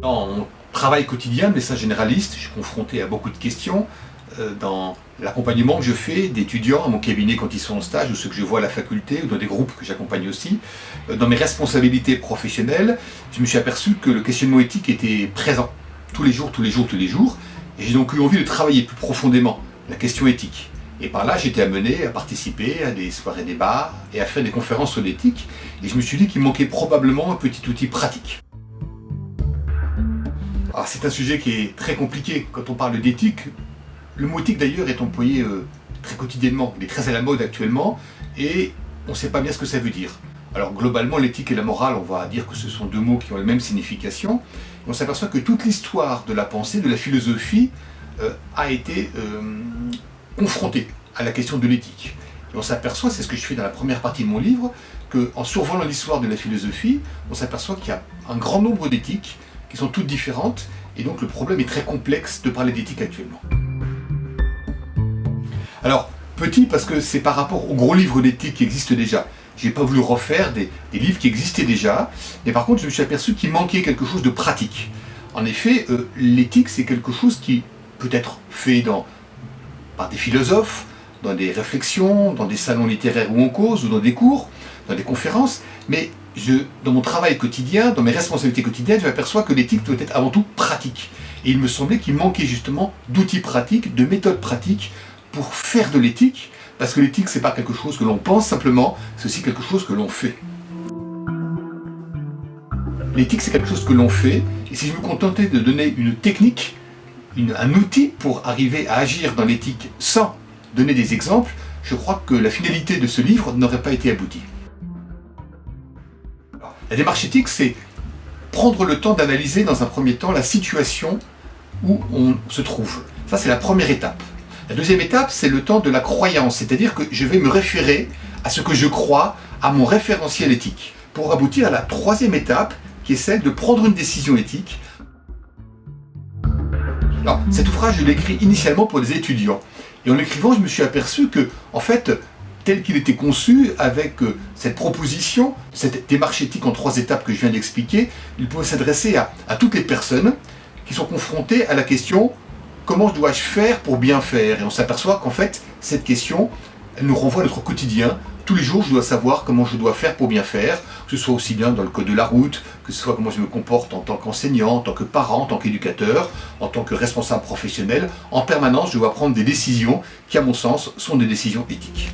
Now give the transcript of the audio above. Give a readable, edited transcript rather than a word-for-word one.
Dans mon travail quotidien de médecin généraliste, je suis confronté à beaucoup de questions dans l'accompagnement que je fais d'étudiants à mon cabinet quand ils sont en stage, ou ceux que je vois à la faculté, ou dans des groupes que j'accompagne aussi. Dans mes responsabilités professionnelles, je me suis aperçu que le questionnement éthique était présent tous les jours, et j'ai donc eu envie de travailler plus profondément la question éthique. Et par là, j'étais amené à participer à des soirées débats et à faire des conférences sur l'éthique, et je me suis dit qu'il me manquait probablement un petit outil pratique. Alors, c'est un sujet qui est très compliqué quand on parle d'éthique. Le mot éthique d'ailleurs est employé très quotidiennement, il est très à la mode actuellement, et on ne sait pas bien ce que ça veut dire. Alors globalement, l'éthique et la morale, on va dire que ce sont deux mots qui ont la même signification. Et on s'aperçoit que toute l'histoire de la pensée, de la philosophie, a été confrontée à la question de l'éthique. Et on s'aperçoit, c'est ce que je fais dans la première partie de mon livre, qu'en survolant l'histoire de la philosophie, on s'aperçoit qu'il y a un grand nombre d'éthiques qui sont toutes différentes, et donc le problème est très complexe de parler d'éthique actuellement. Alors, petit parce que c'est par rapport aux gros livres d'éthique qui existent déjà. Je n'ai pas voulu refaire des livres qui existaient déjà, mais par contre je me suis aperçu qu'il manquait quelque chose de pratique. En effet, l'éthique c'est quelque chose qui peut être fait par des philosophes, dans des réflexions, dans des salons littéraires où on cause, ou dans des cours, dans des conférences, mais dans mon travail quotidien, dans mes responsabilités quotidiennes, je m'aperçois que l'éthique doit être avant tout pratique. Et il me semblait qu'il manquait justement d'outils pratiques, de méthodes pratiques pour faire de l'éthique, parce que l'éthique c'est pas quelque chose que l'on pense simplement, c'est aussi quelque chose que l'on fait. L'éthique c'est quelque chose que l'on fait, et si je me contentais de donner une technique, un outil pour arriver à agir dans l'éthique sans donner des exemples, je crois que la finalité de ce livre n'aurait pas été aboutie. La démarche éthique, c'est prendre le temps d'analyser dans un premier temps la situation où on se trouve. Ça, c'est la première étape. La deuxième étape, c'est le temps de la croyance, c'est-à-dire que je vais me référer à ce que je crois, à mon référentiel éthique, pour aboutir à la troisième étape, qui est celle de prendre une décision éthique. Alors, cet ouvrage, je l'ai écrit initialement pour des étudiants. Et en l'écrivant, je me suis aperçu que, en fait, tel qu'il était conçu, avec cette proposition, cette démarche éthique en 3 étapes que je viens d'expliquer, il pouvait s'adresser à toutes les personnes qui sont confrontées à la question « Comment dois-je faire pour bien faire ?» Et on s'aperçoit qu'en fait, cette question, elle nous renvoie à notre quotidien. Tous les jours, je dois savoir comment je dois faire pour bien faire, que ce soit aussi bien dans le code de la route, que ce soit comment je me comporte en tant qu'enseignant, en tant que parent, en tant qu'éducateur, en tant que responsable professionnel. En permanence, je dois prendre des décisions qui, à mon sens, sont des décisions éthiques.